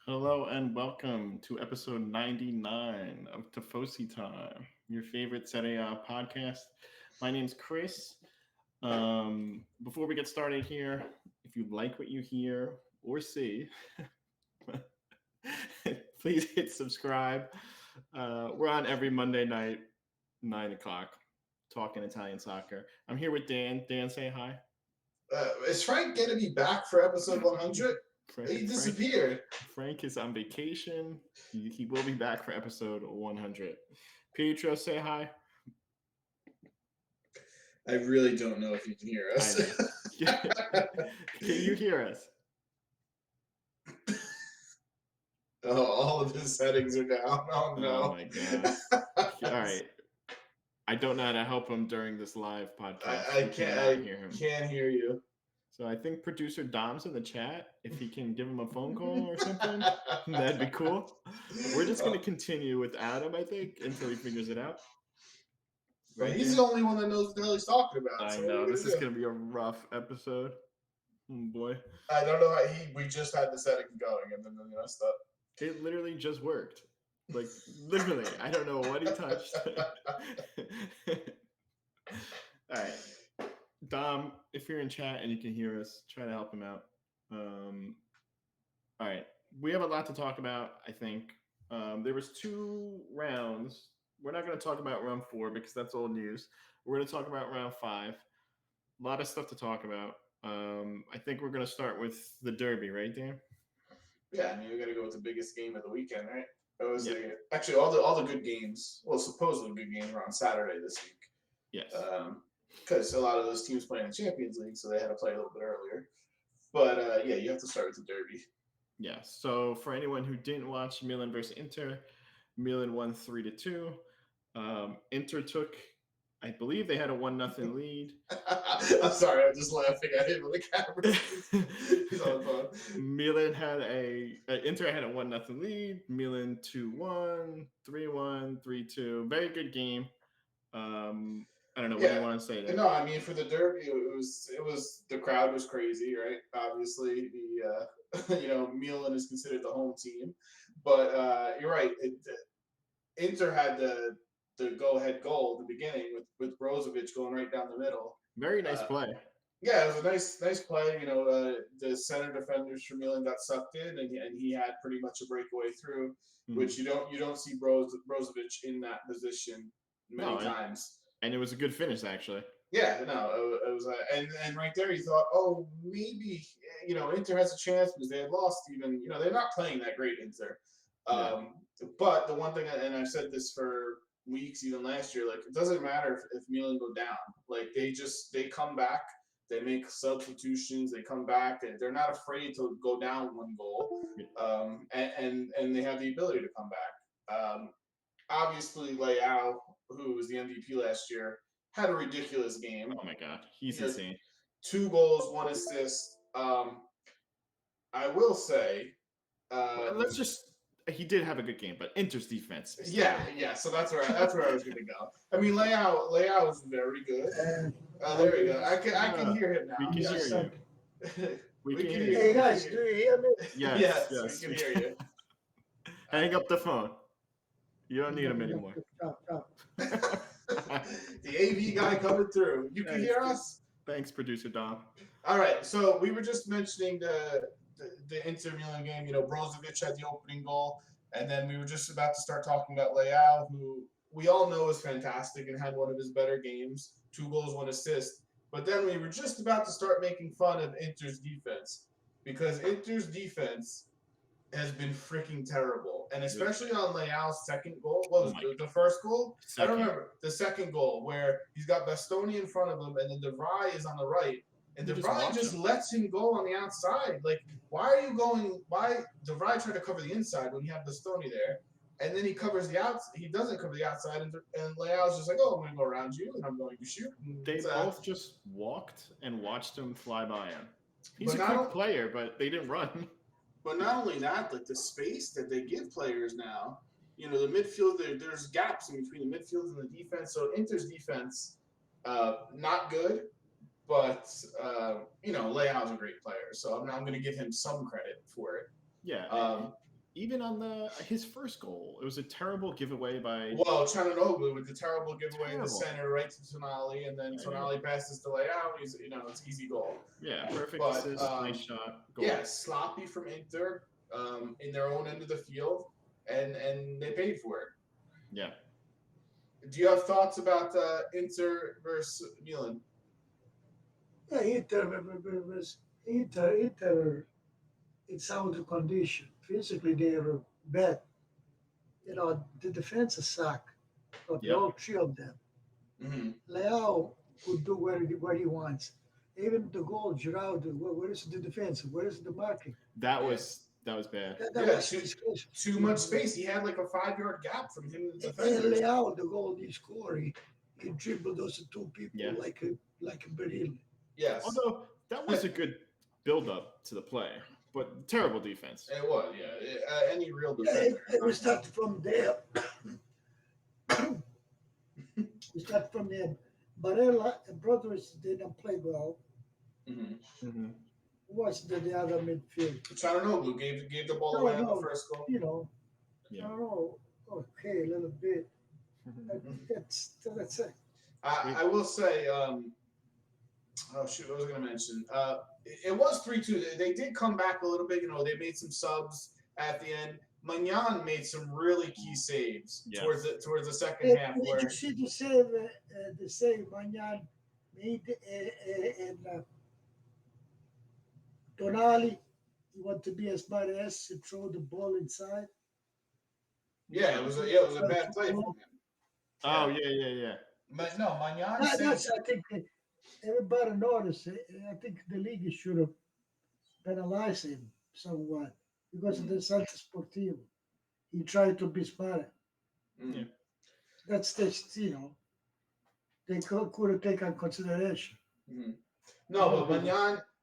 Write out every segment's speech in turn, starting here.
Hello and welcome to episode 99 of Tifosi Time, your favorite Serie A podcast. My name's Chris. Before we get started here, if you like what you hear or see, please hit subscribe. We're on every Monday night, 9 o'clock, talking Italian soccer. I'm here with Dan. Dan, say hi. Is Frank going to be back for episode 100? He Frank, disappeared. Frank is on vacation. He will be back for episode 100. Pietro, say hi. I really don't know if you can hear I us. know. Can you hear us? Oh, all of his settings are down. Oh, no. Oh my god. All right. I don't know how to help him during this live podcast. I We can't, cannot hear him. can't hear you. So I think producer Dom's in the chat. If he can give him a phone call or something, that'd be cool. We're just going to continue without him, I think, until he figures it out. Right, he's the only one that knows what the hell he's talking about. I know. This is going to be a rough episode. Oh, boy. I don't know how we just had the settings going and then they messed up. It literally just worked. Like, literally. I don't know what he touched. All right. Dom, if you're in chat and you can hear us, try to help him out. All right. We have a lot to talk about, I think. There was 2 rounds. We're not going to talk about round 4 because that's old news. We're going to talk about round 5. A lot of stuff to talk about. I think we're going to start with the Derby, right, Dan? Yeah, I mean, we got to go with the biggest game of the weekend, right? It was actually all the good games. Well, supposedly good games were on Saturday this week. Yes. Because a lot of those teams play in the Champions League, so they had to play a little bit earlier. But you have to start with the Derby. Yeah. So for anyone who didn't watch Milan versus Inter, Milan won 3-2. Inter took, I believe they had a 1-0 lead. I'm sorry, I'm just laughing at him on the camera. He's on the phone. Milan had Inter had a 1-0 lead. Milan 2-1, 3-1, 3-2. Very good game. I don't know. What do you want to say there? No, I mean for the Derby, it was the crowd was crazy, right? Obviously, the Milan is considered the home team, but you're right. Inter had the go-ahead goal at the beginning with Brozovic going right down the middle. Very nice play. Yeah, it was a nice play. The center defenders for Milan got sucked in, and he had pretty much a breakaway through, which you don't see Brozovic in that position many times. And it was a good finish, actually. Yeah, no, it was, and right there you thought, oh, maybe Inter has a chance because they had lost. Even they're not playing that great, Inter. But the one thing, and I've said this for weeks, even last year, like it doesn't matter if Milan go down. Like they come back, they make substitutions, they come back, they're not afraid to go down 1 goal, and they have the ability to come back. Obviously, Leao, who was the MVP last year, had a ridiculous game. Oh my god, he's insane. 2 goals, 1 assist. I will say, he did have a good game, but Inter's defense. Yeah. So that's where I was going to go. I mean, Leao was very good. There we go. I can hear him now. We can hear you. We can hear you. Hey guys, do you hear me? Yes, we can hear you. Hang up the phone. You don't need him anymore. The AV guy coming through. You can hear us? Thanks, producer Dom. All right. So we were just mentioning the Inter Milan game. Brozovic had the opening goal, and then we were just about to start talking about Leao, who we all know is fantastic and had one of his better games. 2 goals, 1 assist. But then we were just about to start making fun of Inter's defense because Inter's defense has been freaking terrible, and especially on Leao's second goal. What was the first goal? I don't remember. The second goal where he's got Bastoni in front of him, and then De Vrij is on the right, and De Vrij just lets him go on the outside. Like, why are you going? Why De Vrij tried to cover the inside when you have Bastoni there, and then he covers the outside. He doesn't cover the outside, and Leao's just like, "Oh, I'm going to go around you, and I'm going to shoot." And they both just walked and watched him fly by him. He's a quick player, but they didn't run. But not only that, like the space that they give players now, the midfield, there's gaps in between the midfield and the defense. So Inter's defense, not good, but Leao's a great player. So I'm going to give him some credit for it. Yeah. even on his first goal, it was a terrible giveaway by Well, Chananoglu with the terrible giveaway in the terrible. center right to Tonali, and then Yeah, Tonali passes to Leao. It's easy goal. yeah, perfect But assist, nice shot, goal. yeah, sloppy from Inter in their own end of the field, and they paid for it. Yeah. Do you have thoughts about Inter versus Milan? Yeah, Inter, it's out of condition. Physically, they are bad. The defense is suck. But Yep. all three of them. Mm-hmm. Leao could do what he wants. Even the goal, Giroud, where is the defense? Where is the marking? That was bad. That Yeah, was disgraceful. Too much space. He had like a 5-yard gap from him to the And defenders. Leao, the goal he scored, he dribbled those two people Yeah. like a baril. Yes, Although that was a good build up to the play, but terrible defense. it was. Yeah, any real Yeah, defender. we start from there. We start from there. Barella and Brothers didn't play well. Mm-hmm. Mm-hmm. Who was the other midfield? Chananoglu gave the ball away on the first goal. Yeah. I don't know. Okay, a little bit. That's it. I will say. Oh shoot, I was going to mention. It was 3-2. They did come back a little bit. They made some subs at the end. Magnan made some really key saves towards the second half. Did you see the save Magnan made and Tonali? He want to be as smart as to throw the ball inside. Yeah, it was a bad play from him. Oh yeah. No, Magnan. That's I think everybody noticed. I think the league should have penalized him somewhat because of the Santo Sportivo. He tried to be smart. Mm. That's they could take on consideration. Mm-hmm. No, but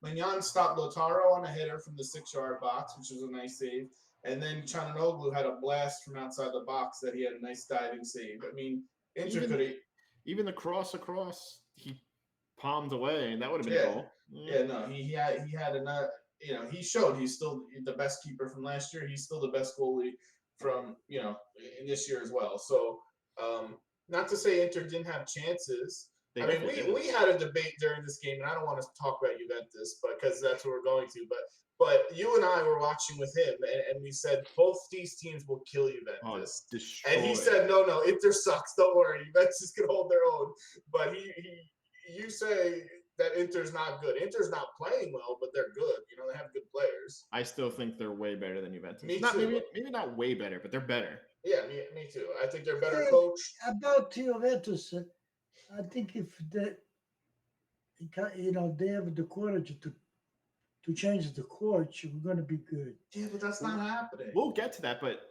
Magnan stopped Lautaro on a header from the 6-yard box, which was a nice save. And then Chananoglu had a blast from outside the box that he had a nice diving save. I mean, Inter could have. Even the cross across, he palmed away, and that would have been a goal. Yeah, no, he had enough. He showed he's still the best keeper from last year. He's still the best goalie from in this year as well. So, not to say Inter didn't have chances. We had a debate during this game, and I don't want to talk about Juventus, because that's what we're going to. But you and I were watching with him, and we said both these teams will kill Juventus. And he said, no, Inter sucks. Don't worry, Juventus can hold their own. But you say that Inter's not good. Inter's not playing well, but they're good. They have good players. I still think they're way better than Juventus. Me too. Maybe not way better, but they're better. Yeah, me too. I think they're better coached. About Juventus, I think if they have the courage to change the coach, we're going to be good. Yeah, but that's not happening. We'll get to that, but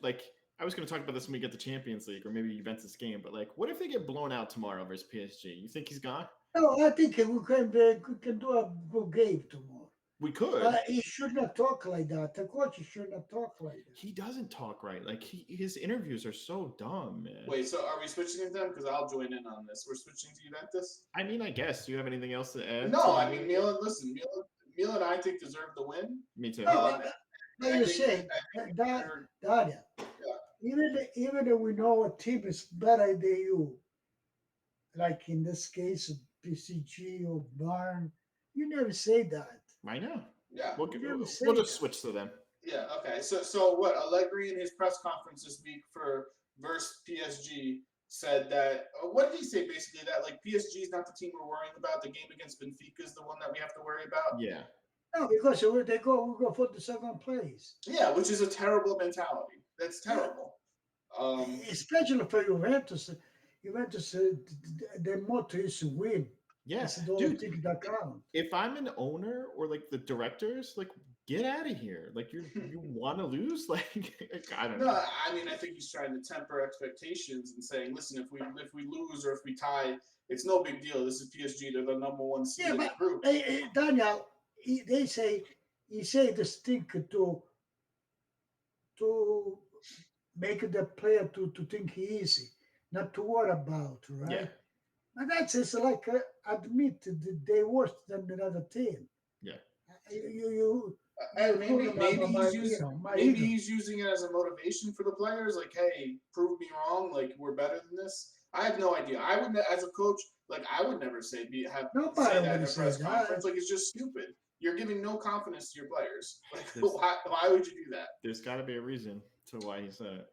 I was going to talk about this when we get to Champions League or maybe Juventus game, but what if they get blown out tomorrow versus PSG? You think he's gone? No, I think we can do a good game tomorrow. We could. He should not talk like that. The coach should not talk like that. He doesn't talk right. His interviews are so dumb, man. Wait, so are we switching to them? Because I'll join in on this. We're switching to Juventus? I mean, I guess. Do you have anything else to add? No, I mean, Milan, Milan, I think, deserve the win. Me too. No, you say, Daniel, even if we know a team is better than you, like in this case, PCG or Bayern, you never say that. I know. Yeah. We'll just switch to them. Yeah, okay. So what Allegri in his press conference this week for versus PSG said that what did he say basically, that PSG is not the team we're worrying about, the game against Benfica is the one that we have to worry about? Yeah. No, because we go for the second place. Yeah, which is a terrible mentality. That's terrible. Especially for Juventus. Juventus, their motto is to win. Yeah, dude. That count. If I'm an owner or the directors, get out of here. You want to lose? I don't know. No, I mean, I think he's trying to temper expectations and saying, listen, if we lose or if we tie, it's no big deal. This is PSG. They're the number one seed in the group. Daniel, he say this thing to make the player to think easy, not to worry about, right? Yeah. And that's just admit they're worse than another team. Yeah. And maybe ego. he's using it as a motivation for the players. Like, hey, prove me wrong. Like, we're better than this. I have no idea. I would, as a coach, like I would never say say Nobody that in would a say press that. conference. Like, it's just stupid. You're giving no confidence to your players. Like, There's- why would you do that? There's got to be a reason to why he said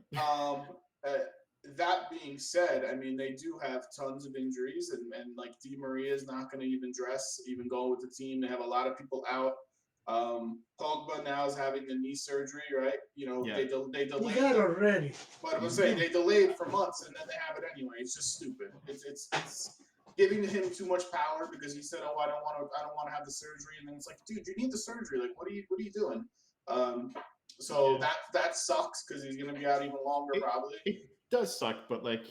it. That being said, I mean, they do have tons of injuries, and like Di Maria is not going to even go with the team. They have a lot of people out. Pogba now is having the knee surgery, right? You know, Yeah. they He delayed got it, already. but I'm saying they delayed for months, and then they have it anyway. It's just stupid. It's giving him too much power because he said, "Oh, I don't want to have the surgery," and then it's like, dude, you need the surgery. Like, what are you doing? So that sucks because he's going to be out even longer probably. It does suck, but like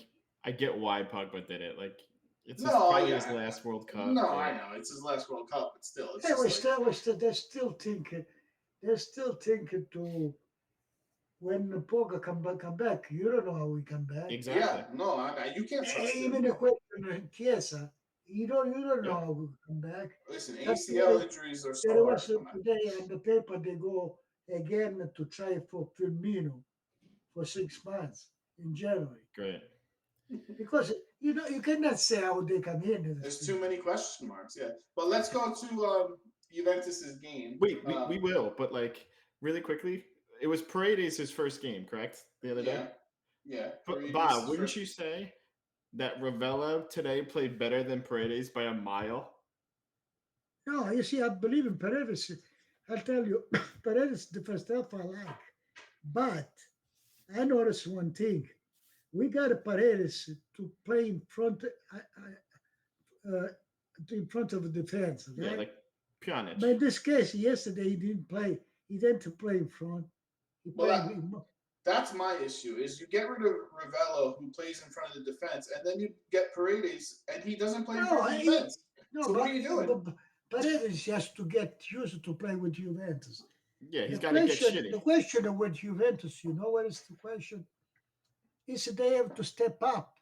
I get why Pogba did it. Like it's No, his last World Cup. No, I know it's his last World Cup, but still, it's Hey, just like, they're still thinking to when Poga come back. You don't know how he come back. Exactly. yeah, no, you can't trust him. Even the question in Chiesa, you don't know Yeah. how he come back. Listen, That's ACL why injuries are There so hard was to come back. today on the paper they go again to try for Firmino for 6 months in January Great. because you cannot say how they come in. There's too many question marks. Yeah, but let's go to Juventus's game. Wait, we will, but like really quickly, it was Paredes' first game, correct? The other day. Yeah. But Paredes' Bob, wouldn't first- you say that Ravella today played better than Paredes by a mile? No, you see, I believe in Paredes. I'll tell you, Paredes the first half I like, but I noticed one thing. We got Paredes to play in front of the defense, right? Yeah, like Pjanic. But in this case, yesterday he didn't play. He didn't play in front. He Well, played. That's my issue. Is you get rid of Ravello, who plays in front of the defense, and then you get Paredes, and he doesn't play in front of the defense. No, So but, what are you doing? But Paredes has to get used to play with Juventus. Yeah, he's The got to get question, shitty. the question with Juventus, you know what is the question? Is they have to step up.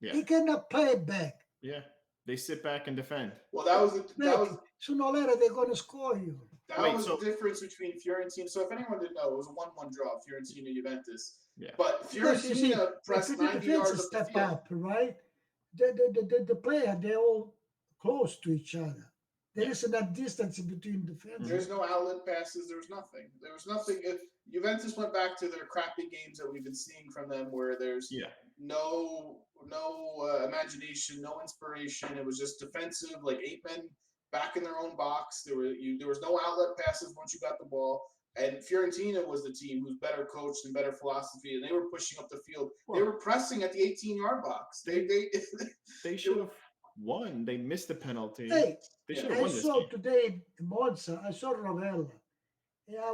Yeah, He cannot play back. yeah. They sit back and defend. Well, that was Sooner or later they're going to score you. the difference between Fiorentina. So if anyone didn't know, it was a 1-1 draw, Fiorentina Juventus. Yeah. But Because you see, Fiorentina pressed if the 90 defense yards up the step field. up, right? The player, they're all close to each other. There is enough distance between defense. There's no outlet passes. There was nothing. If Juventus went back to their crappy games that we've been seeing from them, where there's no imagination, no inspiration. It was just defensive, like 8 men back in their own box. There was no outlet passes once you got the ball. And Fiorentina was the team who's better coached and better philosophy, and they were pushing up the field. They were pressing at the 18-yard box. They should have won. They missed the penalty. Hey, They should have I won this saw game. today in Monza, I saw Rovella. Yeah, I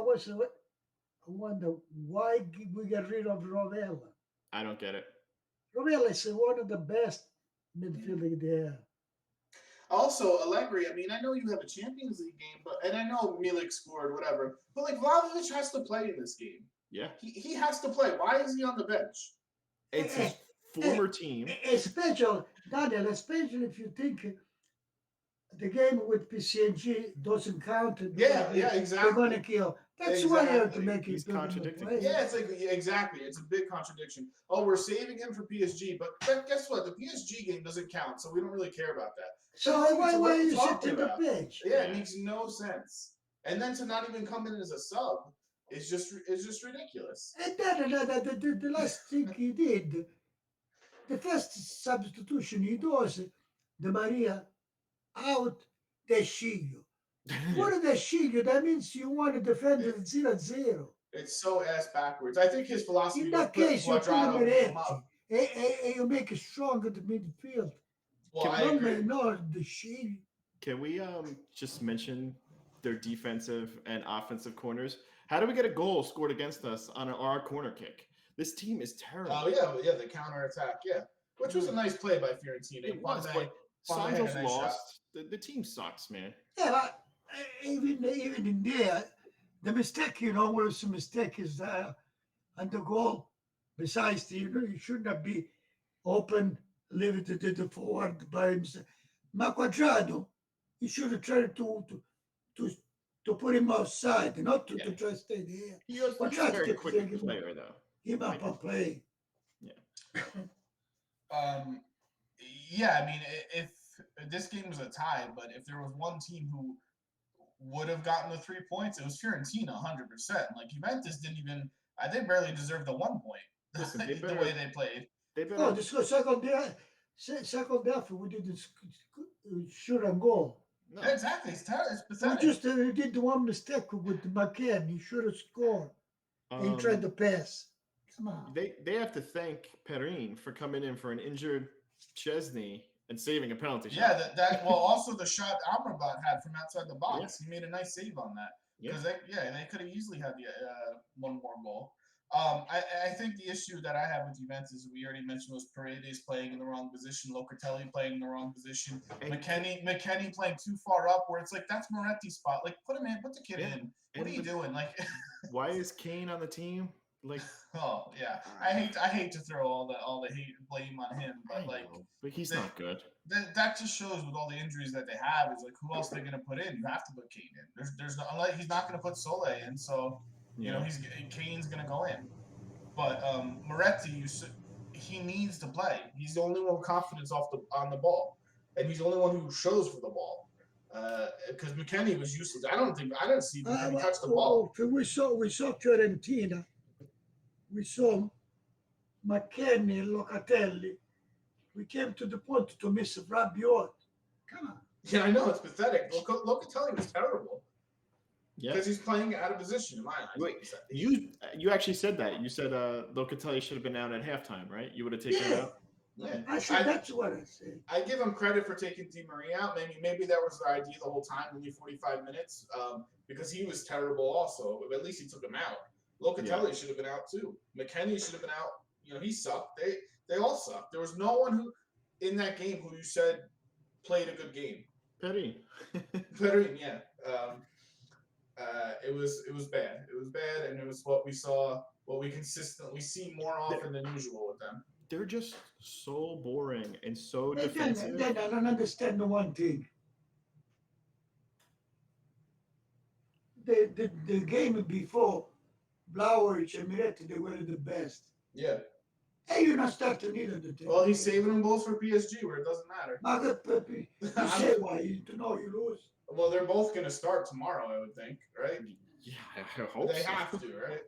wonder why we get rid of Rovella. I don't get it. Rovella is one of the best midfielders there. Also, Allegri, I mean, I know you have a Champions League game, and I know Milik scored, whatever, but like Vlahovic has to play in this game. Yeah. He has to play. Why is he on the bench? It's his former team. Especially, Daniel, especially if you think the game with PCNG doesn't count. Exactly. They're going to kill. That's why you have to make He's it contradicting. Yeah, it's like exactly. It's a big contradiction. Oh, we're saving him for PSG, but guess what? The PSG game doesn't count, so we don't really care about that. So why are you sit in the bench? Yeah, it makes no sense. And then to not even come in as a sub is just ridiculous. And then the last thing he did, the first substitution he does, the Maria out, the Sciglio. What is the Sciglio? That means you want to defend it 0-0. It's so ass backwards. I think his philosophy In that case, you put him in empty. And you make it stronger to midfield. Well, I agree. Not the Sciglio. Can we just mention their defensive and offensive corners? How do we get a goal scored against us on our corner kick? This team is terrible. Oh yeah, the counter attack, which was a nice play by Fiorentina. It was, but Sancho's lost. The team sucks, man. Yeah, but even in there, the mistake, was the mistake is on the goal. Besides, you should not be open, leave it to the forward by himself. Ma Quadrado, he should have tried to to put him outside, not to Yeah. try to stay there. He's a very quick player, though. Give up a play. Yeah. Yeah, I mean, if this game was a tie, but if there was one team who would have gotten the 3 points, it was Fiorentina, 100%. Like Juventus didn't even, they barely deserved the 1 point. Listen, the way they played. No, this was second half we did shoot and goal. No. Yeah, exactly. It's pathetic. We just did one mistake with McCann. He should have scored. He tried to pass. Come on. They have to thank Perin for coming in for an injured Chesney and saving a penalty shot. Yeah, well, also the shot Amrabat had from outside the box. Yeah. He made a nice save on that. Because they could have easily had the one more goal. I think the issue that I have with Juventus, we already mentioned, was Paredes playing in the wrong position, Locatelli playing in the wrong position, McKennie playing too far up, where it's like that's Moretti's spot. Like put him in, put the kid in. What are you doing? Like, why is Kane on the team? Like, oh yeah, I hate to throw all the hate and blame on him, but but he's not good. That just shows with all the injuries that they have is like who else they're gonna put in. You have to put Kane in. There's no, he's not gonna put Sole in, so. You know, Kane's gonna go in, but Moretti, he needs to play. He's the only one with confidence on the ball, and he's the only one who shows for the ball. Because McKennie was useless. I didn't see McKennie touch the ball. We saw Fiorentina. We saw McKennie and Locatelli. We came to the point to miss Rabiot. Come on. Yeah, I know it's pathetic. Locatelli was terrible. Yeah, because he's playing out of position in my eyes. Wait, you actually said that. You said Locatelli should have been out at halftime, right? You would have taken it out. Yeah, that's what I said. I give him credit for taking Di Maria out. Maybe that was the idea the whole time, only 45 minutes, because he was terrible also. But at least he took him out. Locatelli should have been out too. McKennie should have been out. You know, he sucked. They all sucked. There was no one who in that game who you said played a good game. Perin, yeah. It was bad. It was bad, and it was what we consistently see more often than usual with them. They're just so boring and so defensive. Then I don't understand the one thing. The game before, Vlahovic and Miretti, they were the best. Yeah. Hey, you're not starting either. Well, he's saving them both for PSG, where it doesn't matter. You say why? You lose. Well, they're both going to start tomorrow, I would think, right? Yeah, I hope they have to, right?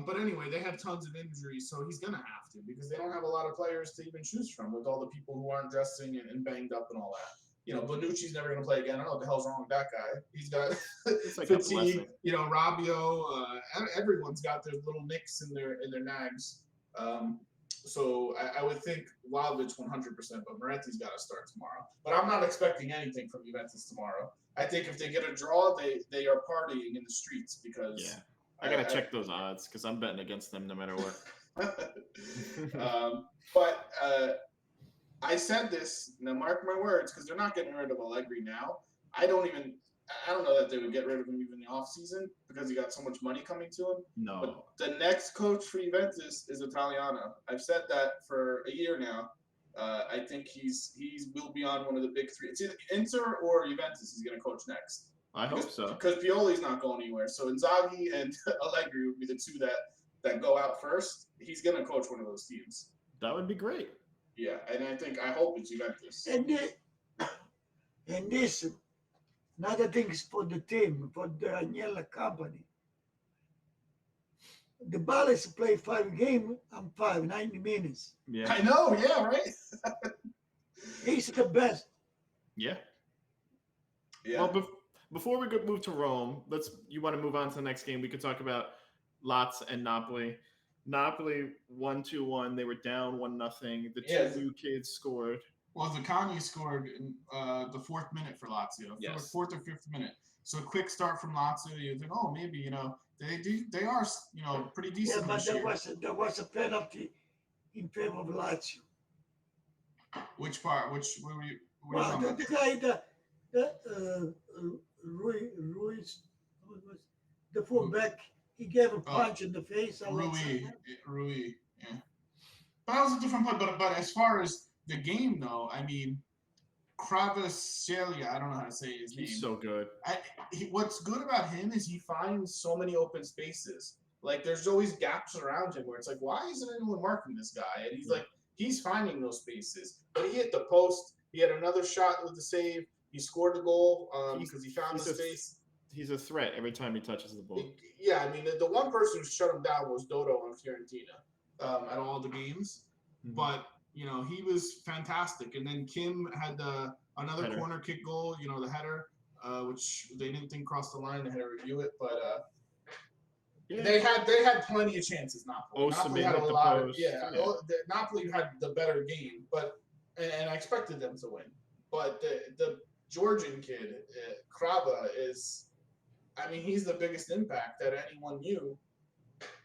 But anyway, they have tons of injuries, so he's going to have to because they don't have a lot of players to even choose from with all the people who aren't dressing and banged up and all that. You know, Bonucci's never going to play again. I don't know what the hell's wrong with that guy. He's got fatigue. You know, Rabiot. Everyone's got their little nicks in their nags. So I would think Vlahovic 100%, but Moretti's got to start tomorrow. But I'm not expecting anything from Juventus tomorrow. I think if they get a draw, they are partying in the streets because I gotta check those odds because I'm betting against them no matter what. But I said this, now mark my words, because they're not getting rid of Allegri now. I don't know that they would get rid of him even in the offseason because he got so much money coming to him. No. But the next coach for Juventus is Italiano. I've said that for a year now. I think he will be on one of the big three. It's either Inter or Juventus he's going to coach next. I hope so. Because Pioli's not going anywhere. So Inzaghi and Allegri would be the two that go out first. He's going to coach one of those teams. That would be great. Yeah, and I hope it's Juventus. And this, another thing is for the team, for the Agnelli company. The Ballas play 5 games and 90 minutes. Yeah, I know. Yeah, right. He's the best. Yeah. Yeah. Well, before we move to Rome, you want to move on to the next game? We could talk about Lazio and Napoli. Napoli 1-2-1. They were down 1-0. The two new kids scored. Well, Zaccagni scored in the 4th minute for Lazio. Yes. 4th or 5th minute. So a quick start from Lazio. You think, oh, maybe they are pretty decent. Yeah, but there was a penalty in favor of Lazio. Which part? The guy Ruiz, the fullback, he gave a punch in the face. Rui, yeah. But that was a different play. But as far as the game, though, I mean, Kvaratskhelia. I don't know how to say his name. He's so good. What's good about him is he finds so many open spaces. Like there's always gaps around him where it's like, why isn't anyone marking this guy? And he's like, he's finding those spaces. But he hit the post. He had another shot with the save. He scored the goal because he found the space. He's a threat every time he touches the ball. Yeah, I mean, the one person who shut him down was Dodo on Fiorentina at all the games. Mm-hmm. But, he was fantastic. And then Kim had another header. Corner kick goal, the header, which they didn't think crossed the line. They had to review it. But they had plenty of chances, Napoli. Napoli had a lot of, Napoli had the better game, and I expected them to win. But the Georgian kid, Kraba, he's the biggest impact that anyone knew.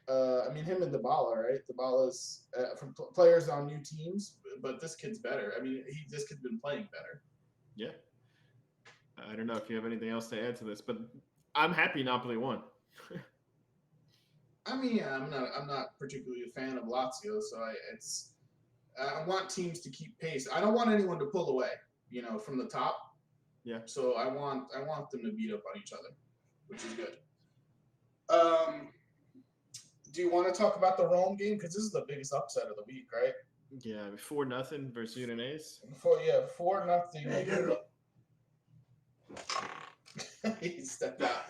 Him and Dybala, right? Dybala's from players on new teams, but this kid's better. This kid's been playing better. Yeah. I don't know if you have anything else to add to this, but I'm happy Napoli won. I'm not particularly a fan of Lazio, so I want teams to keep pace. I don't want anyone to pull away, from the top. Yeah. So I want them to beat up on each other, which is good. Do you want to talk about the Rome game? Because this is the biggest upset of the week, right? Yeah, 4-0 versus Udinese. 4-0. He stepped out.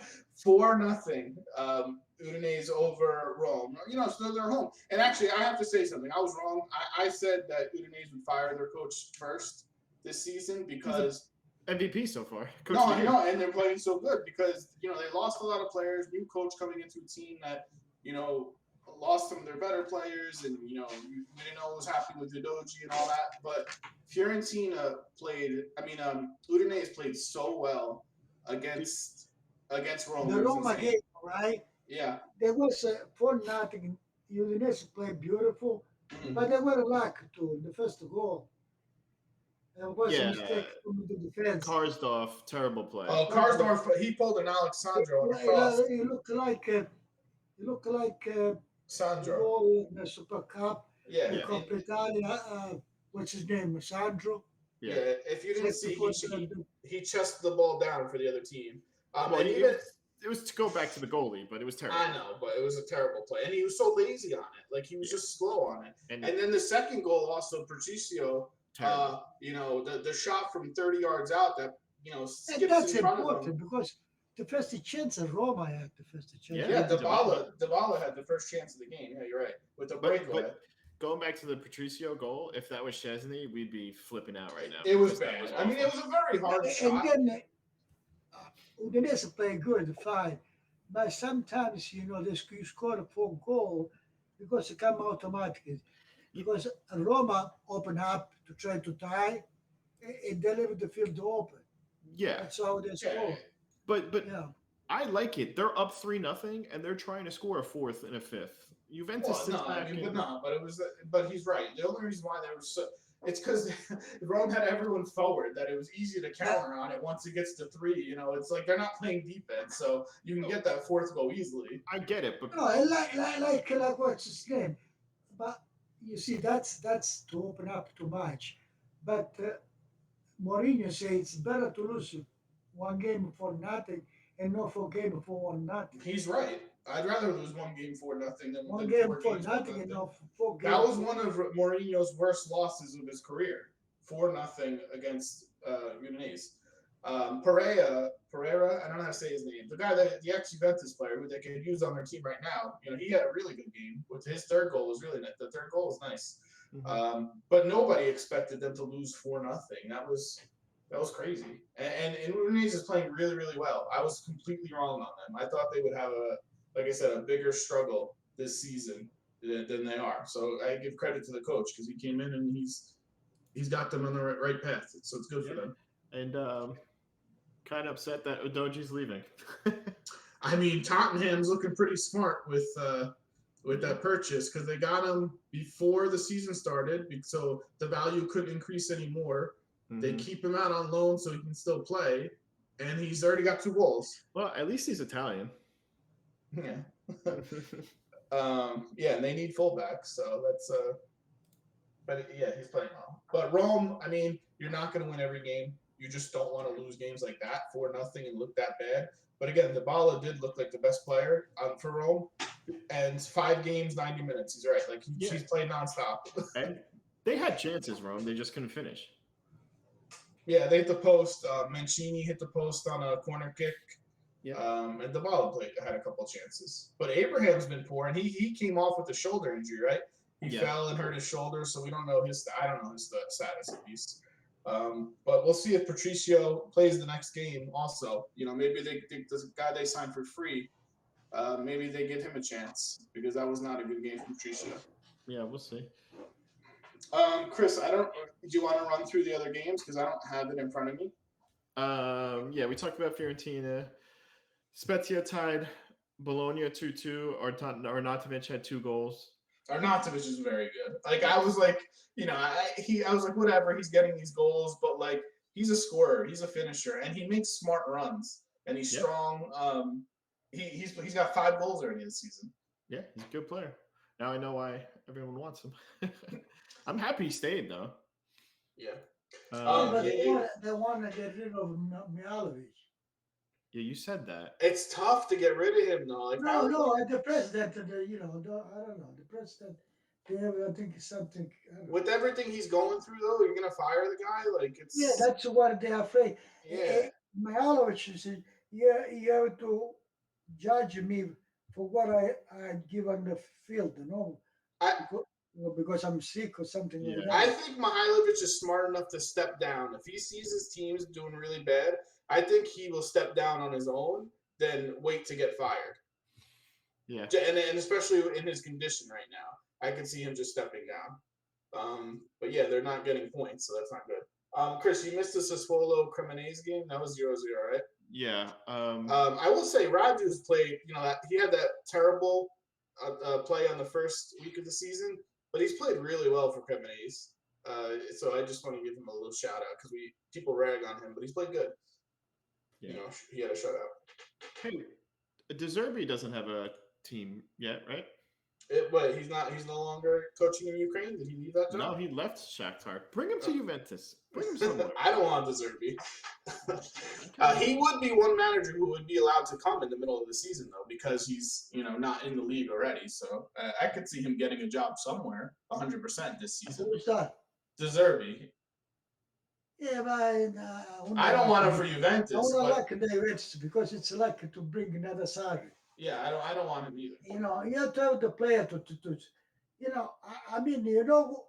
4-0. Udinese over Rome. So they're home. And actually, I have to say something. I was wrong. I said that Udinese would fire their coach first this season because MVP so far. And they're playing so good because they lost a lot of players. New coach coming into a team that lost some of their better players, and we didn't know what was happening with Udoji and all that. But Fiorentina Udinese played so well against Rome. The Roma game, right? Yeah. There was 4-0. Udinese played beautiful, but they were lucky too. The first goal. There was a mistake from the defense. Karsdorp, terrible play. Oh, Karsdorp, he pulled an Alexandro on the cross. He looked like Sandro. Goal in the Super Cup. Yeah. Coppa Italia. What's his name? Sandro. Yeah. If you didn't see, he chested the ball down for the other team. It was to go back to the goalie, but it was terrible. I know, but it was a terrible play. And he was so lazy on it. Like, he was just slow on it. And then the second goal also, Patricio, the shot from 30 yards out that, skips that's in front important of him. because the first chance Roma had the first chance. Yeah, Dybala had the first chance of the game. Yeah, you're right. With the breakaway. Going back to the Patricio goal, if that was Szczesny, we'd be flipping out right now. It was bad. It was a very hard shot. And then Udinese play good, fine. But sometimes, you score a 4 goal because it come automatically. Because Roma open up to try to tie and they leave the field open. Yeah. That's how they score. But I like it. They're up 3-0 and they're trying to score a 4th and a 5th. Juventus but he's right. The only reason why they were it's because Rome had everyone forward that it was easy to counter on it once it gets to 3. It's like they're not playing defense, so you can get that 4th goal easily. I get it, but like what's his name? But you see, that's to open up too much. But Mourinho says it's better to lose 1 game for nothing and not 4 games for 1-0. He's right. I'd rather lose 1 game for nothing than 1 game for nothing and not 4 games. That was one of Mourinho's worst losses of his career. 4-0 against Udinese. Pereira, I don't know how to say his name. The ex-Juventus player who they could use on their team right now. He had a really good game. With his third goal was really nice. The third goal was nice. Mm-hmm. But nobody expected them to lose 4-0. That was crazy. And Udinese is playing really, really well. I was completely wrong on them. I thought they would have a bigger struggle this season than they are. So I give credit to the coach because he came in and he's got them on the right path. So it's good for them. And kind of upset that Udoji's leaving. Tottenham's looking pretty smart with that purchase because they got him before the season started, so the value couldn't increase anymore. Mm-hmm. They keep him out on loan so he can still play, and he's already got 2 goals. Well, at least he's Italian. Yeah. And they need fullbacks, so But yeah, he's playing well. But Rome, I mean, you're not going to win every game. You just don't want to lose games like that 4-0 and look that bad. But again, Dybala did look like the best player for Rome, and 5 games, 90 minutes. He's right. Like he's played nonstop. And they had chances, Rome. They just couldn't finish. Yeah, they hit the post. Mancini hit the post on a corner kick. Yeah. And Dybala had a couple chances. But Abraham's been poor, and he came off with a shoulder injury, right? He fell and hurt his shoulder, so we don't know I don't know his status at least. But we'll see if Patricio plays the next game also. Maybe the guy they signed for free, maybe they give him a chance because that was not a good game from Patricio. Yeah, we'll see. Chris, do you want to run through the other games because I don't have it in front of me? Yeah, we talked about Fiorentina. Spezia tied Bologna 2-2. Arnautovic had 2 goals. Arnautovic is very good. Like I was like, I was like, whatever. He's getting these goals, but like he's a scorer, he's a finisher, and he makes smart runs, and he's strong. He's got 5 goals already this season. Yeah, he's a good player. Now I know why everyone wants him. I'm happy he stayed though. Yeah. But they want to get rid of Mihalovic. Yeah, you said that. It's tough to get rid of him though. Like, no, the president, I don't know. The president, they have, I think, something. With everything he's going through though, you're gonna fire the guy? Like it's. Yeah, that's what they're afraid. Yeah. Mihalovic said, you have to judge me for what I give on the field, because I'm sick or something like that. I think Mihailovic is smart enough to step down. If he sees his team's doing really bad, I think he will step down on his own, then wait to get fired. Yeah. And especially in his condition right now, I can see him just stepping down. But yeah, they're not getting points, so that's not good. Chris, you missed the Sassuolo Cremonese game. That was 0-0, right? Yeah. I will say Radu's played. He had that terrible play on the first week of the season, but he's played really well for Cremonese. So I just want to give him a little shout out because people rag on him, but he's played good. Yeah. He had a shutout. Hey, De Zerbi doesn't have a team yet, right? He's not. He's no longer coaching in Ukraine. Did he leave that job? No, he left Shakhtar. Bring him to Juventus. Bring him somewhere. I don't want De Zerbi. He would be one manager who would be allowed to come in the middle of the season though, because he's not in the league already. So I could see him getting a job somewhere, 100% this season. Who's that? De Zerbi. Yeah, but I don't want him for Juventus. I don't like the Juventus because it's like to bring another Sarri. Yeah, I don't want him either. You have to have the player to I mean, you know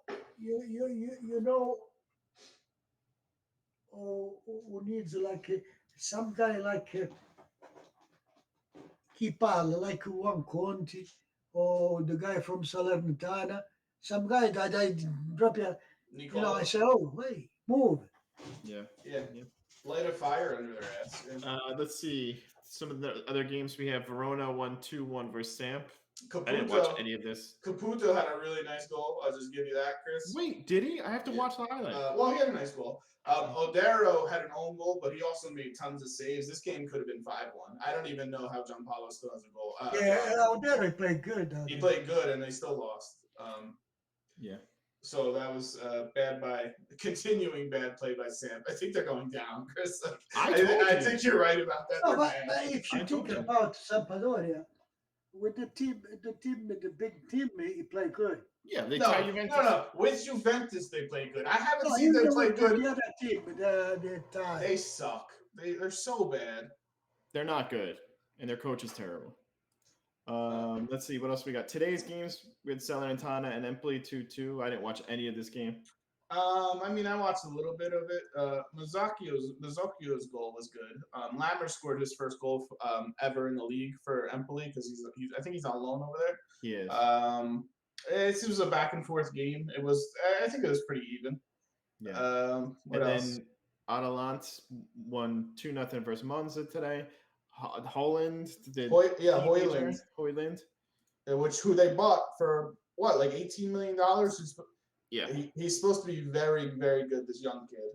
who needs like some guy like Kipal, like Juan Conti, or the guy from Salernitana. Some guy that I drop you. I say, oh, hey, move. Yeah. Light a fire under their ass. Yeah. Let's see some of the other games we have. Verona won 2-1 versus Samp. Caputo, I didn't watch any of this. Caputo had a really nice goal. I'll just give you that, Chris. Wait, did he? I have to watch the highlight. Well, he had a nice goal. Odero had an own goal, but he also made tons of saves. This game could have been 5-1. I don't even know how Gianpaolo still has a goal. Odero played good. He played good, and they still lost. Yeah. So that was continuing bad play by Sam. I think they're going down, Chris. I think you're right about that. No, but if you think about Sampdoria, with the big team, he played good. Yeah, they tie Juventus. No. With Juventus, they play good. I haven't seen them play good. The other team, they suck. They're so bad. They're not good, and their coach is terrible. Let's see what else we got. Today's games with Salernitana and Empoli 2-2. I didn't watch any of this game. I mean, I watched a little bit of it. Mazzocchio's goal was good. Lammer scored his first goal ever in the league for Empoli because I think he's on loan over there. He is. It was a back and forth game. I think it was pretty even. Yeah. What else? Then Atalanta won 2-0 versus Monza today. Holland did. Hoyland. Who they bought for what, like $18 million? Yeah. He's supposed to be very, very good, this young kid.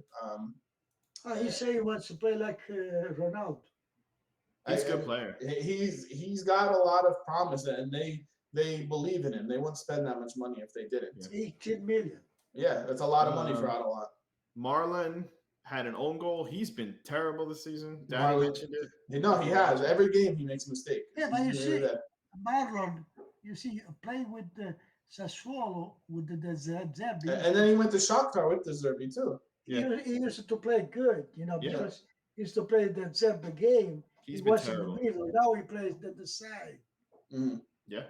He say he wants to play like Ronaldo. He's a good player. He's got a lot of promise, and they believe in him. They wouldn't spend that much money if they didn't. Yeah. 18 million. Yeah, that's a lot of money for Atalanta. Marlon had an own goal. He's been terrible this season. Danny Marlon, mentioned it. no, he has. Every game he makes a mistake. Yeah, but you He's see, really bad. Marlon, you see, playing with the Sassuolo with the Zerbi. And then he went to Shakhtar with the Zerbi too. He used to play good, Yeah. because he used to play the Zerbi game. He's He been was terrible. in the middle. Now he plays the side. Mm-hmm. Yeah.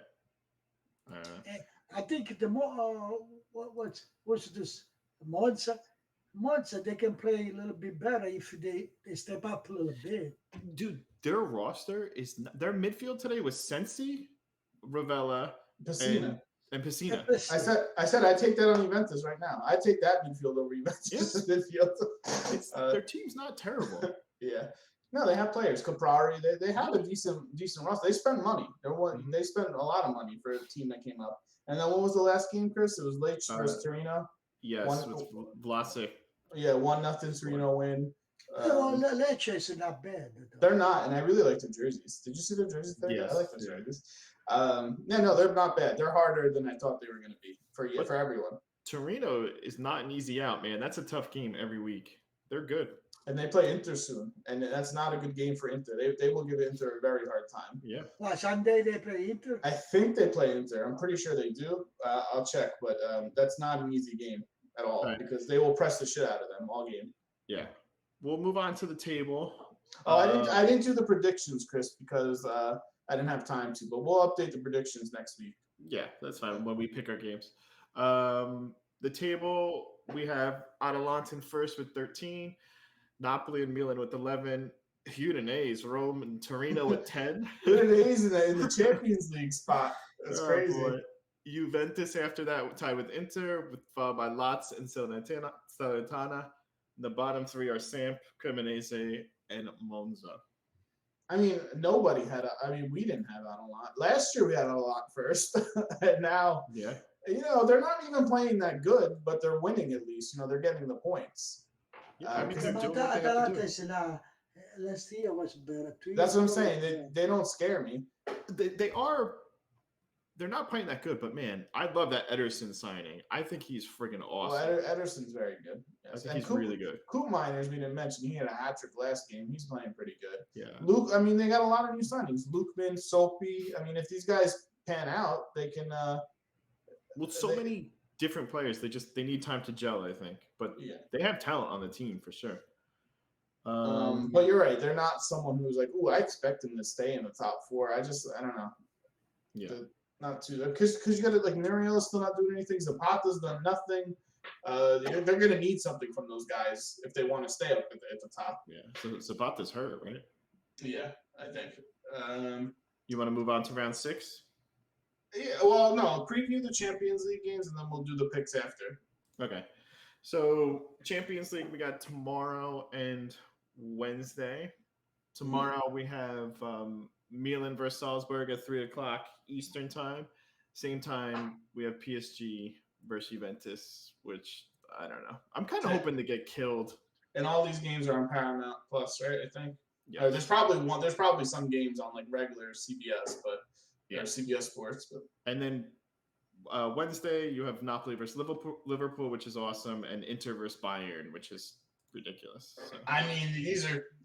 I think the more what's this Monza? Monza, they can play a little bit better if they step up a little bit. Dude, their roster is their midfield today was Sensi, Ravella, Pessina. and Pessina. I said I take that on Juventus right now. I take that midfield over Juventus midfield. Their team's not terrible. Yeah. No, they have players. Caprari, they have a decent roster. They spend money. They spent a lot of money for a team that came up. And then what was the last game, Chris? It was Lecce versus Torino. Yes, with Vlasic. Yeah, 1-0 Torino win. Lecce is not bad. They're not, and I really like their jerseys. Did you see their jerseys there? Yes, I like their jerseys. No, they're not bad. They're harder than I thought they were going to be for everyone. Torino is not an easy out, man. That's a tough game every week. They're good. And they play Inter soon, and that's not a good game for Inter. They will give Inter a very hard time. Yeah. Well, Sunday they play Inter? I think they play Inter. I'm pretty sure they do. I'll check, but that's not an easy game at all because they will press the shit out of them all game. Yeah. We'll move on to the table. I didn't do the predictions, Chris, because I didn't have time to, but we'll update the predictions next week. Yeah, that's fine when we pick our games. The table, we have Atalanta in first with 13, Napoli and Milan with 11, Udinese, Rome, and Torino with 10. Udinese in the Champions League spot. That's crazy. Boy. Juventus after that tied with Inter, followed by Lazio and Salernitana. The bottom three are Samp, Cremonese, and Monza. I mean, nobody had. We didn't have Atalanta. Last year we had Atalanta first, and now, they're not even playing that good, but they're winning at least. They're getting the points. Yeah, Atalanta last year was better. That's what I'm saying. They don't scare me. They are. They're not playing that good, but man, I love that Ederson signing. I think he's freaking awesome. Well, Ederson's very good. Yes. I think he's really good. Koopmeiners, we didn't mention, he had a hat trick last game. He's playing pretty good. Yeah. Luke, they got a lot of new signings. Lukman, Soapy. If these guys pan out, they can. Many different players. They need time to gel, I think. But they have talent on the team for sure. But you're right. They're not someone who's like, ooh, I expect them to stay in the top four. I don't know. Yeah. Not too, because you got it. Muriel's still not doing anything. Zapata's done nothing. They're going to need something from those guys if they want to stay up at the top. Yeah. So Zapata's hurt, right? Yeah, I think. You want to move on to round 6? Yeah. Well, no. Preview the Champions League games, and then we'll do the picks after. Okay. So Champions League, we got tomorrow and Wednesday. Tomorrow we have Milan versus Salzburg at 3:00 Eastern time. Same time we have PSG versus Juventus, which I don't know. I'm kind of hoping to get killed. And all these games are on Paramount Plus, right? I think. Yeah. There's probably some games on regular CBS, but CBS Sports. But and then Wednesday you have Napoli versus Liverpool, which is awesome, and Inter versus Bayern, which is ridiculous. So.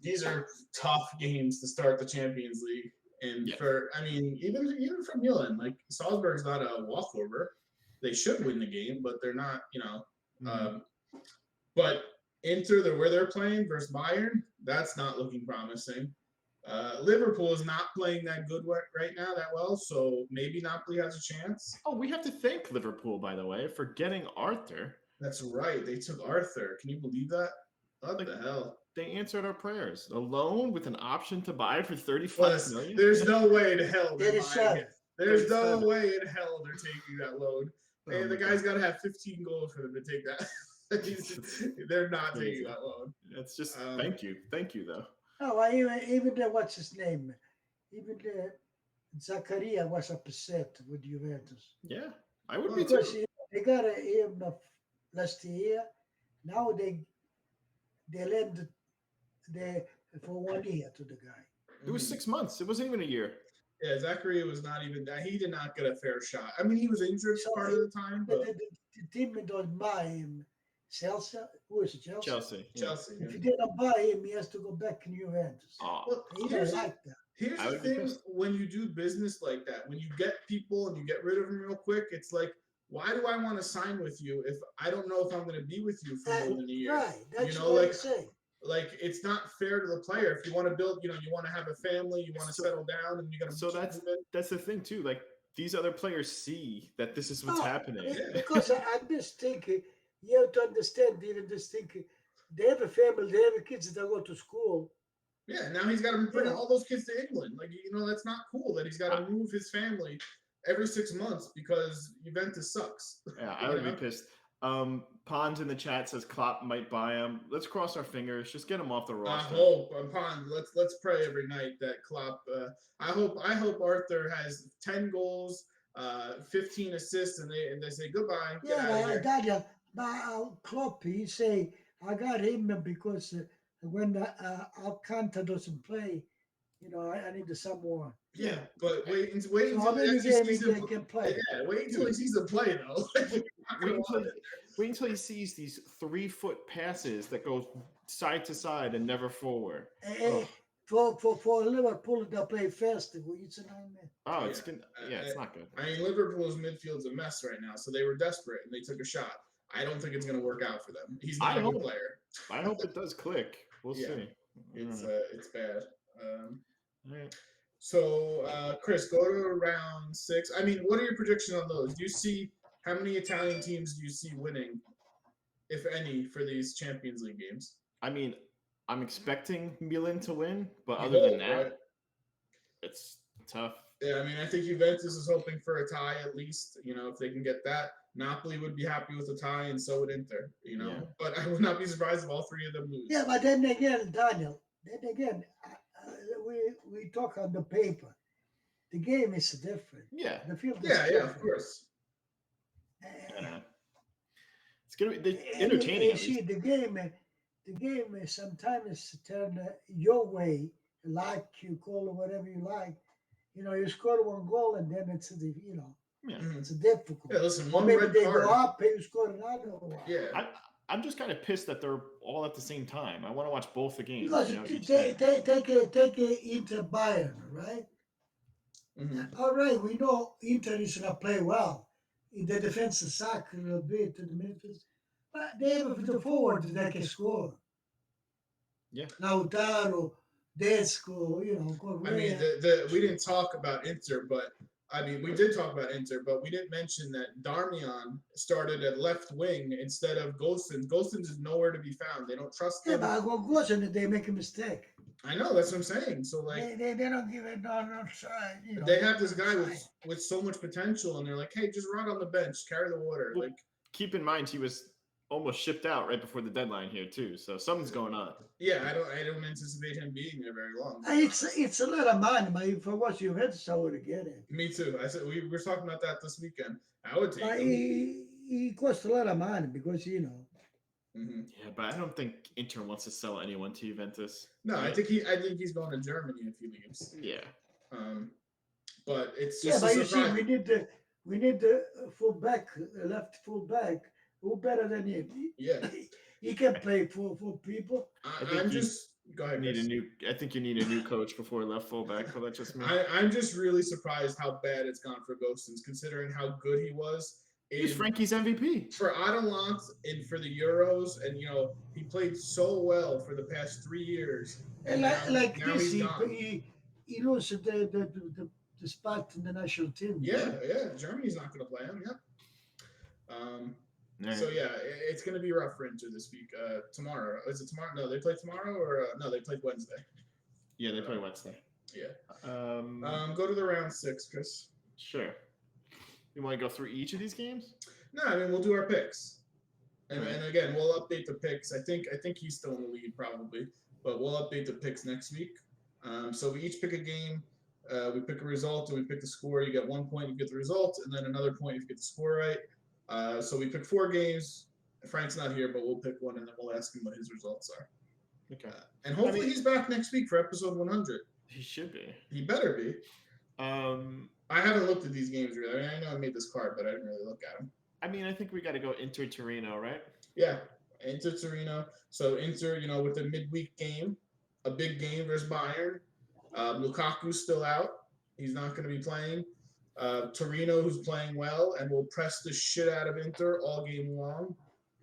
These are tough games to start the Champions League, and even for Milan, Salzburg's not a walkover. They should win the game, but they're not. But Inter, where they're playing versus Bayern, that's not looking promising. Liverpool is not playing that good right now, that well, so maybe Napoli has a chance. Oh, we have to thank Liverpool, by the way, for getting Arthur. That's right. They took Arthur. Can you believe that? What the hell? They answered our prayers. A loan with an option to buy for $35 million? There's no way in hell they're buying it. There's no way in hell they're taking that loan. And the guy's got to have 15 goals for them to take that. They're not taking that loan. It's just thank you, though. Oh, even what's his name? Even Zakaria was upset with Juventus. Yeah, I would be too. They got him last year. Now they lend for 1 year to the guy. It was 6 months. It wasn't even a year. Yeah, Zachary was not even that. He did not get a fair shot. I mean, he was injured So part of the time, the, but the, the team don't buy him. Chelsea, who is it, Chelsea? Chelsea. Yeah. Chelsea. If Yeah. they don't buy him, he has to go back in Juventus. Oh, Well, He here's don't the, like that. here's I the would be thing: pissed. when you do business like that, when you get people and you get rid of them real quick, it's like, why do I want to sign with you if I don't know if I'm going to be with you for more than a year? Right, that's You know, what like I'm saying. it's not fair to the player. If you want to build, you want to have a family, you want to So- settle down, and you're going So to that's the thing too. Like these other players see that this is what's No, happening. because I'm just thinking, you have to understand, even just thinking, they have a family, they have kids that go to school. Yeah, now he's got to bring You know- all those kids to England. Like, that's not cool that he's got to move his family every 6 months because Juventus sucks. Yeah, I would be pissed. Pons in the chat says Klopp might buy him. Let's cross our fingers. Just get him off the I roster. hope, Pond. Let's pray every night that Klopp. I hope Arthur has 10 goals, 15 assists, and they say goodbye. Get out of Yeah, here. Daniel, but Klopp, he say, I got him because when Alcantara doesn't play, I need someone. Yeah, but wait So until how he many actually games sees they him. can play? Yeah, wait until he sees him play though. Wait until he sees these 3-foot passes that go side to side and never forward. For Liverpool, they play fast. It's a nightmare. Oh, Yeah. it's not good. I mean, Liverpool's midfield's a mess right now, so they were desperate and they took a shot. I don't think it's going to work out for them. He's not a good player. I hope it does click. We'll see. It's bad. All right. So, Chris, go to round 6. I mean, what are your predictions on those? Do you see how many Italian teams do you see winning, if any, for these Champions League games? I mean, I'm expecting Milan to win, but other than that, right? It's tough. Yeah, I mean, I think Juventus is hoping for a tie at least. If they can get that, Napoli would be happy with a tie, and so would Inter. Yeah. But I would not be surprised if all three of them lose. Yeah, but then again, Daniel, we talk on the paper. The game is different. Yeah. The field is Yeah, different. of course. It's gonna be And entertaining. you see, the game sometimes turn your way, like you call it whatever you like. You score one goal and then it's it's difficult. Yeah, listen, Or one maybe red they card. go up and you score another one. Yeah. I'm just kind of pissed that they're all at the same time. I want to watch both the games. Because take Inter Bayern, right? Mm-hmm. All right, we know Inter is going to play well. The defense suck a little bit to the midfield, but they have the forward that can score. Yeah. Lautaro, Desco, Correa. I mean, we didn't talk about Inter, but we did talk about Inter, but we didn't mention that Darmian started at left wing instead of Gosens. Gosens is nowhere to be found. They don't trust him. Yeah, but Gosens, they make a mistake. I know, that's what I'm saying. So they don't give it no try. They have this guy with so much potential, and they're like, hey, just run on the bench, carry the water. Well, keep in mind he was almost shipped out right before the deadline here too, so something's going on. Yeah, I don't anticipate him being there very long. It's a lot of money, but if I was Juventus, I would get it. Me too. I said we were talking about that this weekend. I would take but him. He costs a lot of money because Mm-hmm. Yeah, but I don't think Inter wants to sell anyone to Juventus. No, right? I think he's going to Germany if he leaves. Yeah. But it's just but you see, we need the fullback, left fullback. Who better than him? Yeah. He can play for people. I'm just go ahead. I think you need a new coach before left fullback. But that's just me. I'm just really surprised how bad it's gone for Gosens, considering how good he was. He's Frankie's MVP for Atalanta and for the Euros, and he played so well for the past 3 years. And now this, he's gone. he lost the spot in the national team. Yeah. Germany's not going to play him. Yeah. So yeah, it's going to be rough for Inter this week. Tomorrow, is it tomorrow? No, they play tomorrow, or no, they play Wednesday. Yeah, they play Wednesday. Yeah. Go to the round 6, Chris. Sure. You want to go through each of these games? No, I mean we'll do our picks, and again we'll update the picks. I think he's still in the lead probably, but we'll update the picks next week. So we each pick a game. We pick a result and we pick the score. You get 1 point, you get the result, and then another point if you get the score right. So we pick 4 games. Frank's not here, but we'll pick one and then we'll ask him what his results are. Okay. And hopefully he's back next week for episode 100. He should be. He better be. I haven't looked at these games really. I mean, I know I made this card, but I didn't really look at them. I mean, I think we got to go Inter Torino, right? Yeah, Inter Torino. So Inter, with the midweek game, a big game versus Bayern. Lukaku's still out. He's not going to be playing. Torino, who's playing well and will press the shit out of Inter all game long.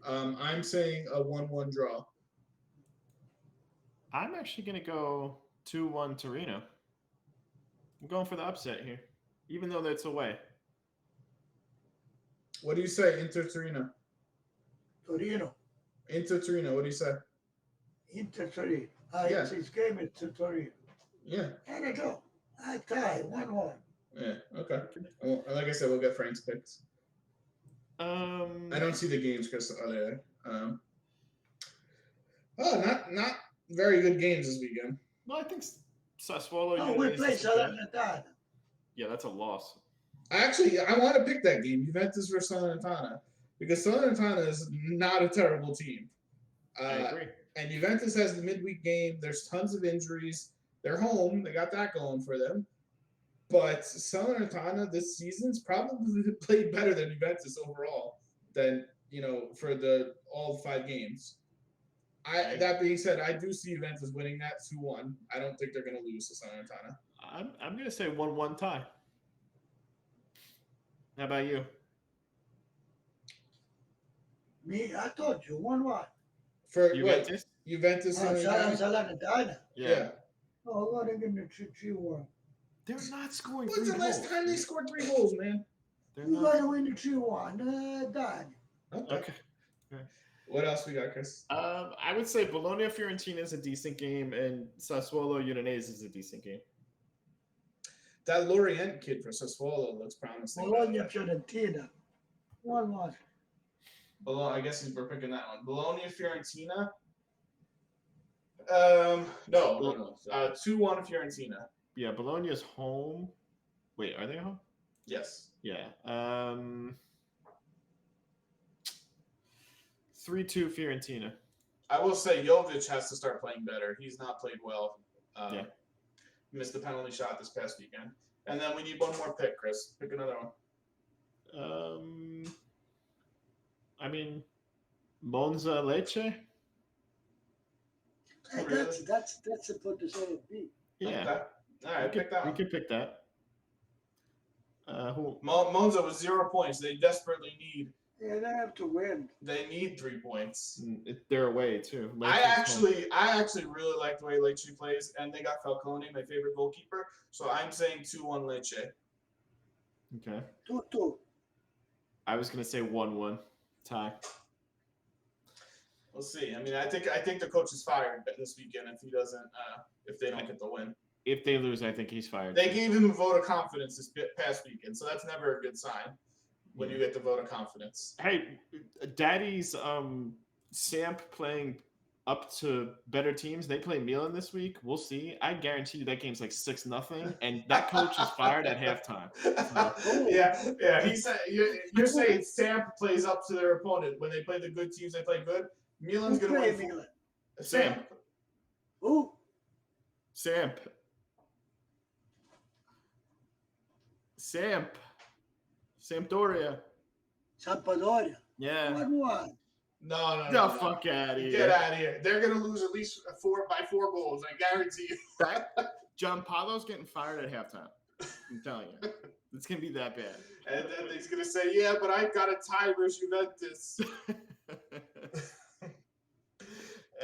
I'm saying a 1-1 draw. I'm actually going to go 2-1 Torino. I'm going for the upset here, even though that's away. What do you say, Inter Torino? Torino. Inter Torino. What do you say? Inter Torino. Yeah. It's game Inter Torino. Yeah. And I go. I tie 1-1. Yeah. Okay. Well, like I said, we'll get Frank's picks. I don't see the games, Chris. Are there? Not very good games this weekend. Well, I think Sassuolo. Oh, we play Salernitana. Yeah, that's a loss. I want to pick that game, Juventus versus Salernitana, because Salernitana is not a terrible team. I agree. And Juventus has the midweek game. There's tons of injuries. They're home. They got that going for them. But Salernitana this season's probably played better than Juventus overall than, for all 5 games. That being said, I do see Juventus winning that 2-1. I don't think they're going to lose to Salernitana. I'm going to say 1-1 tie. How about you? Me, I told you 1-1. For Juventus? Juventus. Salernitana. Yeah. Oh, I'm going to give it 3-1. They're not scoring When's 3 the goals. last time they scored 3 goals, man? They're We're not. going to win the 3-1. Done. Okay. What else we got, Chris? I would say Bologna Fiorentina is a decent game, and Sassuolo Udinese is a decent game. That Lorient kid for Sassuolo looks promising. Bologna Fiorentina. 1-1. I guess we're picking that one. Bologna Fiorentina. No. 2-1 Fiorentina. Yeah, Bologna's home. Wait, are they home? Yes. Yeah. 3-2 Fiorentina. I will say Jovic has to start playing better. He's not played well. Yeah. Missed the penalty shot this past weekend. And then we need one more pick, Chris. Pick another one. I mean, Monza Lecce. Hey, Really? that's about the Serie B. Yeah. Okay. All right, pick that We one. could pick that. Who? Monza with 0 points. They desperately need. Yeah, they have to win. They need 3 points. They're away too. I actually really like the way Lecce plays, and they got Falcone, my favorite goalkeeper. So I'm saying 2-1 Lecce. Okay. 2-2. I was gonna say 1-1 tie. We'll see. I mean, I think the coach is fired this weekend if he doesn't. If they don't get the win. If they lose, I think he's fired. They gave him a vote of confidence this past weekend, so that's never a good sign when you get the vote of confidence. Hey, Daddy's Samp playing up to better teams. They play Milan this week. We'll see. I guarantee you that game's like 6-0, and that coach is fired at halftime. Yeah. He said you're saying Samp plays up to their opponent when they play the good teams. They play good. Milan's Who gonna play win. Milan? Samp. Who? Samp. Sampdoria. Sampdoria. Yeah. 1-1. No. Fuck out of here. Get out of here. They're gonna lose at least 4 goals. I guarantee you. John Paulo's getting fired at halftime. I'm telling you. It's going to be that bad. And then he's gonna say, "Yeah, but I got a tie versus Juventus."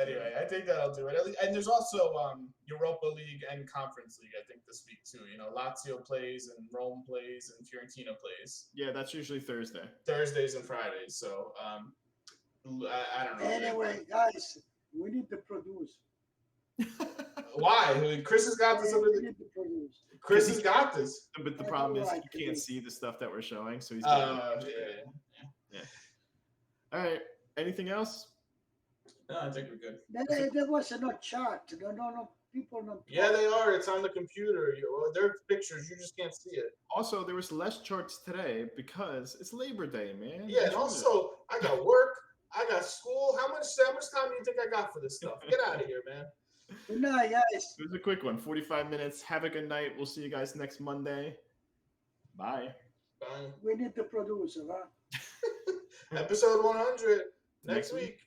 Anyway, I think that'll do it. And there's also Europa League and Conference League, I think, this week too. Lazio plays and Rome plays and Fiorentina plays. Yeah, that's usually Thursdays and Fridays. So I don't know. Anyway, guys, we need to produce. Why? Chris has got this. We need to produce. Chris has got this. But the problem is you can't see the stuff that we're showing, so he's yeah. All right. Anything else? No, I think we're good. There was no chart. No, people don't. Yeah, they are. It's on the computer. They're pictures. You just can't see it. Also, there was less charts today because it's Labor Day, man. Yeah, and also I got work. I got school. How much time do you think I got for this stuff? Get out of here, man. Good night, guys. It was a quick one, 45 minutes. Have a good night. We'll see you guys next Monday. Bye. Bye. We need the producer, huh? Episode 100 next week.